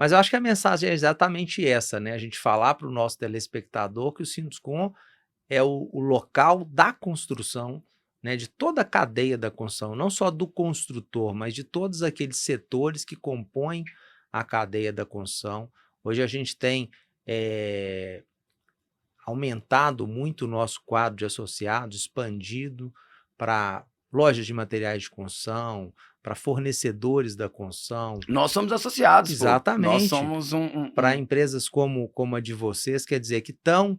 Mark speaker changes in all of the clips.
Speaker 1: Mas eu acho que a mensagem é exatamente essa, né, a gente falar para o nosso telespectador que o Sinduscom é o local da construção, né, de toda a cadeia da construção, não só do construtor, mas de todos aqueles setores que compõem a cadeia da construção. Hoje a gente tem, eh, aumentado muito o nosso quadro de associados, expandido para lojas de materiais de construção, para fornecedores da construção.
Speaker 2: Nós somos associados, pô. Nós
Speaker 1: Exatamente.
Speaker 2: somos
Speaker 1: Para empresas como a de vocês, quer dizer, que estão,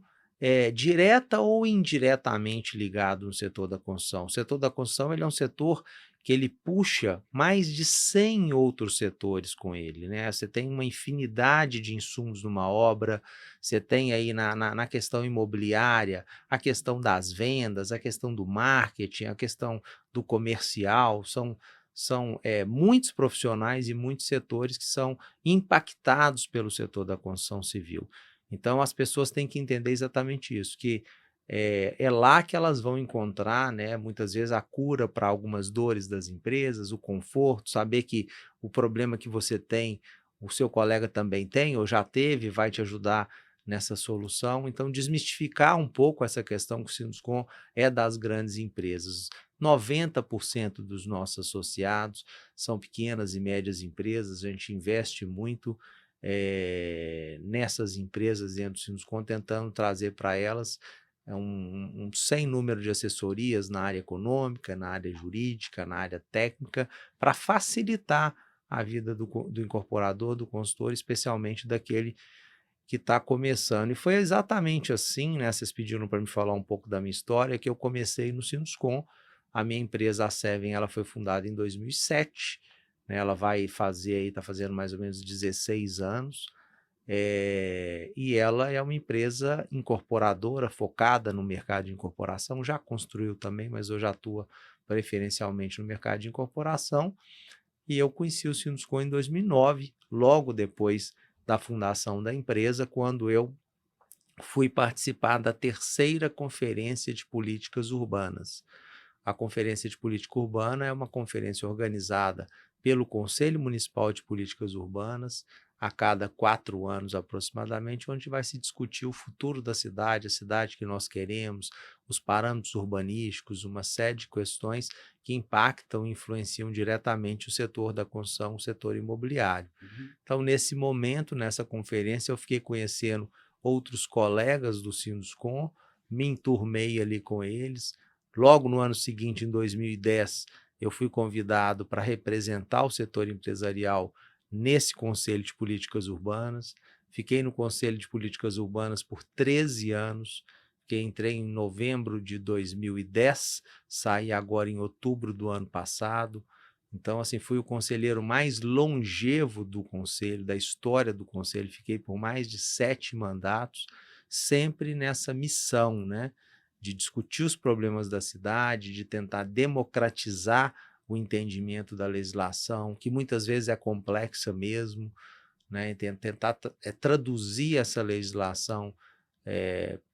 Speaker 1: direta ou indiretamente ligado no setor da construção. O setor da construção, ele é um setor que ele puxa mais de 100 outros setores com ele, né. Você tem uma infinidade de insumos numa obra, você tem aí na questão imobiliária, a questão das vendas, a questão do marketing, a questão do comercial, são muitos profissionais e muitos setores que são impactados pelo setor da construção civil. Então as pessoas têm que entender exatamente isso, que é lá que elas vão encontrar, né, muitas vezes a cura para algumas dores das empresas, o conforto, saber que o problema que você tem, o seu colega também tem ou já teve, vai te ajudar nessa solução. Então desmistificar um pouco essa questão que o Sinduscom é das grandes empresas. 90% dos nossos associados são pequenas e médias empresas, a gente investe muito nessas empresas dentro do Sinduscom, tentando trazer para elas sem número de assessorias na área econômica, na área jurídica, na área técnica, para facilitar a vida do incorporador, do consultor, especialmente daquele que está começando. E foi exatamente assim, né? Vocês pediram para me falar um pouco da minha história, que eu comecei no Sinduscom. A minha empresa, a Seven, ela foi fundada em 2007, né? Ela vai fazer aí, está fazendo mais ou menos 16 anos. E ela é uma empresa incorporadora, focada no mercado de incorporação, já construiu também, mas hoje atua preferencialmente no mercado de incorporação. E eu conheci o Sinduscom em 2009, logo depois da fundação da empresa, quando eu fui participar da terceira Conferência de Políticas Urbanas. A Conferência de Política Urbana é uma conferência organizada pelo Conselho Municipal de Políticas Urbanas, a cada 4 anos aproximadamente, onde vai se discutir o futuro da cidade, a cidade que nós queremos, os parâmetros urbanísticos, uma série de questões que impactam e influenciam diretamente o setor da construção, o setor imobiliário.
Speaker 2: Uhum.
Speaker 1: Então, nesse momento, nessa conferência, eu fiquei conhecendo outros colegas do Sinduscom, me enturmei ali com eles. Logo no ano seguinte, em 2010, eu fui convidado para representar o setor empresarial nesse Conselho de Políticas Urbanas. Fiquei no Conselho de Políticas Urbanas por 13 anos, que entrei em novembro de 2010, saí agora em outubro do ano passado. Então, assim, fui o conselheiro mais longevo do conselho, da história do conselho, fiquei por mais de 7 mandatos, sempre nessa missão, né, de discutir os problemas da cidade, de tentar democratizar o entendimento da legislação, que muitas vezes é complexa mesmo, né, tentar traduzir essa legislação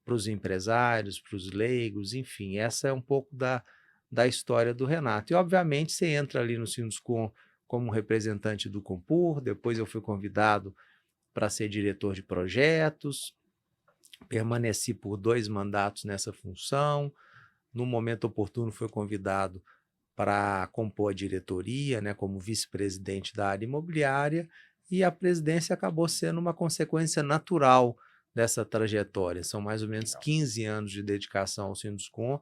Speaker 1: para os empresários, para os leigos, enfim, essa é um pouco da história do Renato. E, obviamente, você entra ali no Sinduscom como representante do Compur, depois eu fui convidado para ser diretor de projetos, permaneci por 2 mandatos nessa função, no momento oportuno fui convidado para compor a diretoria, né, como vice-presidente da área imobiliária, e a presidência acabou sendo uma consequência natural dessa trajetória. São mais ou menos
Speaker 2: Legal.
Speaker 1: 15 anos de dedicação ao Sinduscom,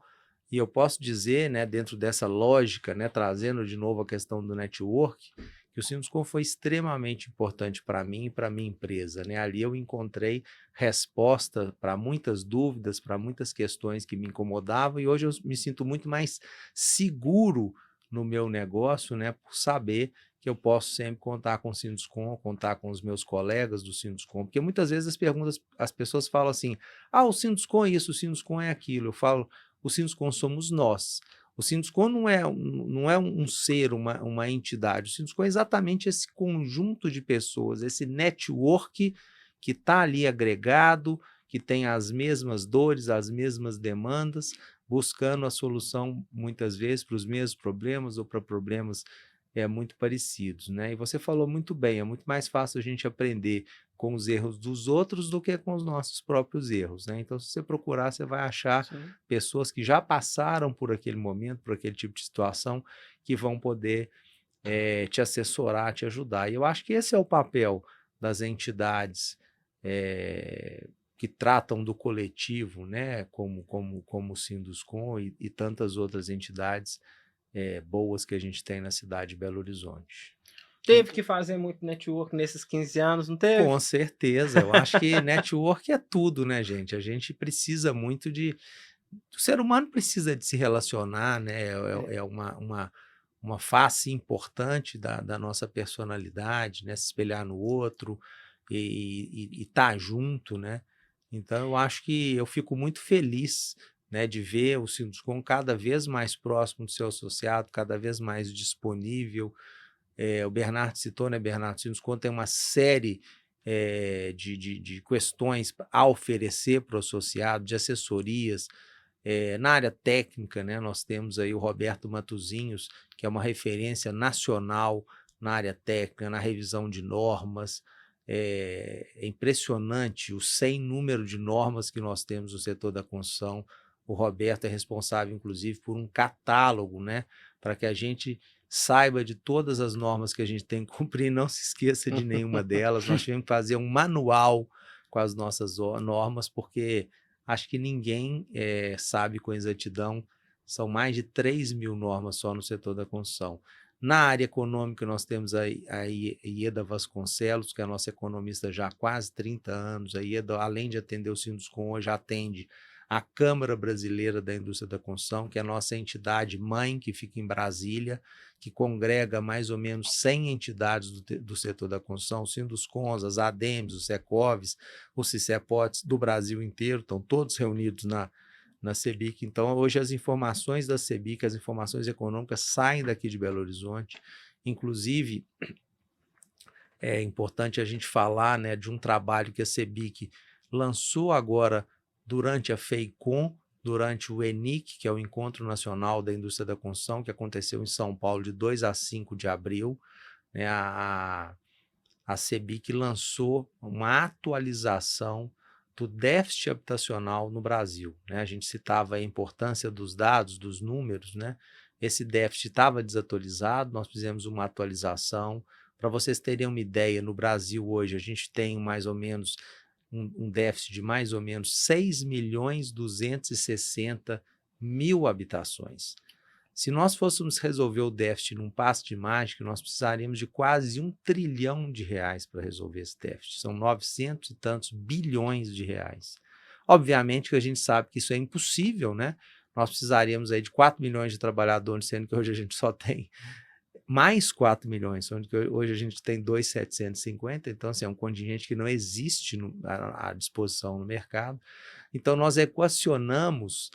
Speaker 1: e eu posso dizer, né, dentro dessa lógica, né, trazendo de novo a questão do network, que o Sinduscom foi extremamente importante para mim e para a minha empresa, né? Ali eu encontrei resposta para muitas dúvidas, para muitas questões que me incomodavam, e hoje eu me sinto muito mais seguro no meu negócio, né, por saber que eu posso sempre contar com o Sinduscom, contar com os meus colegas do Sinduscom, porque muitas vezes as pessoas falam assim, o Sinduscom é isso, o Sinduscom é aquilo. Eu falo, o Sinduscom somos nós. O Sinduscom não é um ser, uma entidade. O Sinduscom é exatamente esse conjunto de pessoas, esse network que está ali agregado, que tem as mesmas dores, as mesmas demandas, buscando a solução, muitas vezes, para os mesmos problemas ou para problemas muito parecidos, né? E você falou muito bem, é muito mais fácil a gente aprender com os erros dos outros do que com os nossos próprios erros, né? Então, se você procurar, você vai achar
Speaker 2: Sim.
Speaker 1: pessoas que já passaram por aquele momento, por aquele tipo de situação, que vão poder te assessorar, te ajudar. E eu acho que esse é o papel das entidades que tratam do coletivo, né? Como o Sinduscom e tantas outras entidades boas que a gente tem na cidade de Belo Horizonte.
Speaker 2: Teve que fazer muito network nesses 15 anos, não teve?
Speaker 1: Com certeza, eu acho que network é tudo, né, gente? A gente precisa muito de. O ser humano precisa de se relacionar, né?
Speaker 2: É.
Speaker 1: É uma face importante da nossa personalidade, né? Se espelhar no outro e estar junto, né? Então, eu acho que eu fico muito feliz, né, de ver o Sinduscom cada vez mais próximo do seu associado, cada vez mais disponível. O Bernardo citou, né, Bernardo, Sinduscom tem uma série de questões a oferecer para o associado, de assessorias, na área técnica, né, nós temos aí o Roberto Matuzinhos, que é uma referência nacional na área técnica, na revisão de normas. É impressionante o sem número de normas que nós temos no setor da construção. O Roberto é responsável, inclusive, por um catálogo, né, para que a gente saiba de todas as normas que a gente tem que cumprir, não se esqueça de nenhuma delas. Nós tivemos que fazer um manual com as nossas normas, porque acho que ninguém sabe com exatidão, são mais de 3.000 normas só no setor da construção. Na área econômica, nós temos a Ieda Vasconcelos, que é a nossa economista já há quase 30 anos. A Ieda, além de atender o Sinduscom, hoje atende a Câmara Brasileira da Indústria da Construção, que é a nossa entidade mãe, que fica em Brasília, que congrega mais ou menos 100 entidades do setor da construção, os Sinduscons, as ADEMs, os Secovs, os CICEPOTs do Brasil inteiro, estão todos reunidos na CEBIC. Então, hoje as informações da CEBIC, as informações econômicas saem daqui de Belo Horizonte. Inclusive, é importante a gente falar, né, de um trabalho que a CEBIC lançou agora durante a FEICOM, durante o ENIC, que é o Encontro Nacional da Indústria da Construção, que aconteceu em São Paulo de 2 a 5 de abril. Né, a CEBIC lançou uma atualização do déficit habitacional no Brasil. Né? A gente citava a importância dos dados, dos números, né? Esse déficit estava desatualizado, nós fizemos uma atualização. Para vocês terem uma ideia, no Brasil hoje a gente tem mais ou menos um déficit de mais ou menos 6.260.000 habitações. Se nós fôssemos resolver o déficit num passe de mágica, nós precisaríamos de quase R$ 1 trilhão para resolver esse déficit. São 900 e tantos bilhões de reais. Obviamente que a gente sabe que isso é impossível, né? Nós precisaríamos aí de 4 milhões de trabalhadores, sendo que hoje a gente só tem mais 4 milhões, sendo que hoje a gente tem 2.750, então assim, é um contingente que não existe à disposição no mercado. Então nós equacionamos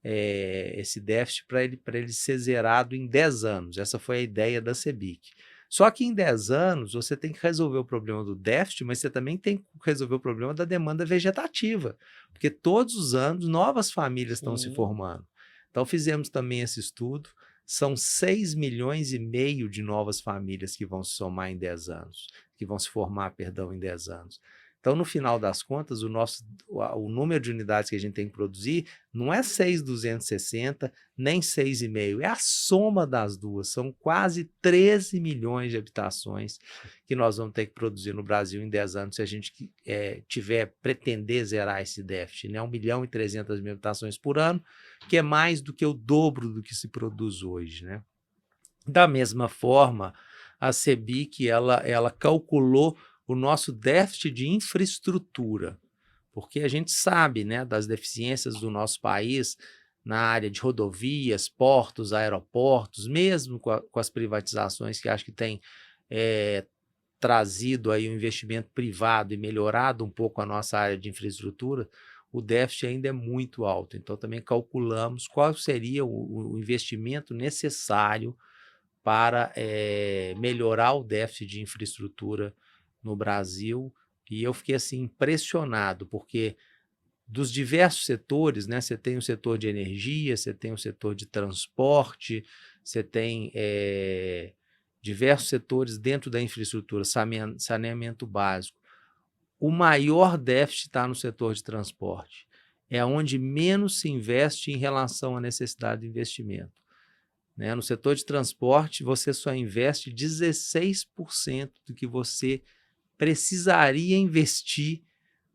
Speaker 1: esse déficit para ele ser zerado em 10 anos. Essa foi a ideia da CEBIC. Só que em 10 anos você tem que resolver o problema do déficit, mas você também tem que resolver o problema da demanda vegetativa, porque todos os anos novas famílias estão se formando. Então fizemos também esse estudo, são 6 milhões e meio de novas famílias que vão se somar em 10 anos, que vão se formar, perdão, em 10 anos. Então, no final das contas, o número de unidades que a gente tem que produzir não é 6.260, nem 6,5, é a soma das duas. São quase 13 milhões de habitações que nós vamos ter que produzir no Brasil em 10 anos, se a gente pretender zerar esse déficit, né? 1.300.000 habitações por ano, que é mais do que o dobro do que se produz hoje, né? Da mesma forma, a CEBIC ela calculou o nosso déficit de infraestrutura, porque a gente sabe, né, das deficiências do nosso país na área de rodovias, portos, aeroportos, mesmo com as privatizações que acho que tem trazido aí um investimento privado e melhorado um pouco a nossa área de infraestrutura, o déficit ainda é muito alto. Então também calculamos qual seria o investimento necessário para melhorar o déficit de infraestrutura no Brasil, e eu fiquei assim impressionado, porque dos diversos setores, né, você tem o setor de energia, você tem o setor de transporte, você tem diversos setores dentro da infraestrutura, saneamento básico. O maior déficit está no setor de transporte. É onde menos se investe em relação à necessidade de investimento. Né? No setor de transporte, você só investe 16% do que você precisaria investir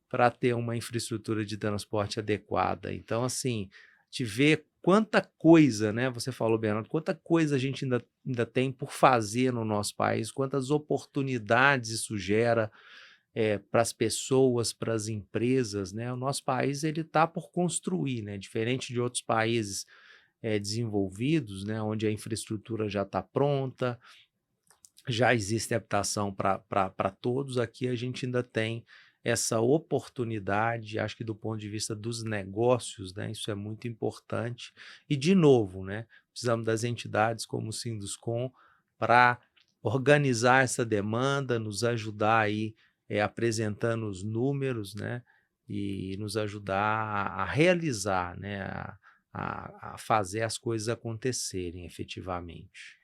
Speaker 1: para ter uma infraestrutura de transporte adequada. Então, assim, te ver quanta coisa, né? Você falou, Bernardo, quanta coisa a gente ainda tem por fazer no nosso país, quantas oportunidades isso gera para as pessoas, para as empresas, né? O nosso país ele está por construir, né? Diferente de outros países desenvolvidos, né? Onde a infraestrutura já está pronta, já existe habitação para todos, aqui a gente ainda tem essa oportunidade, acho que do ponto de vista dos negócios, né, isso é muito importante. E, de novo, né, precisamos das entidades como o Sinduscom para organizar essa demanda, nos ajudar aí apresentando os números, né, e nos ajudar a realizar, né, a fazer as coisas acontecerem efetivamente.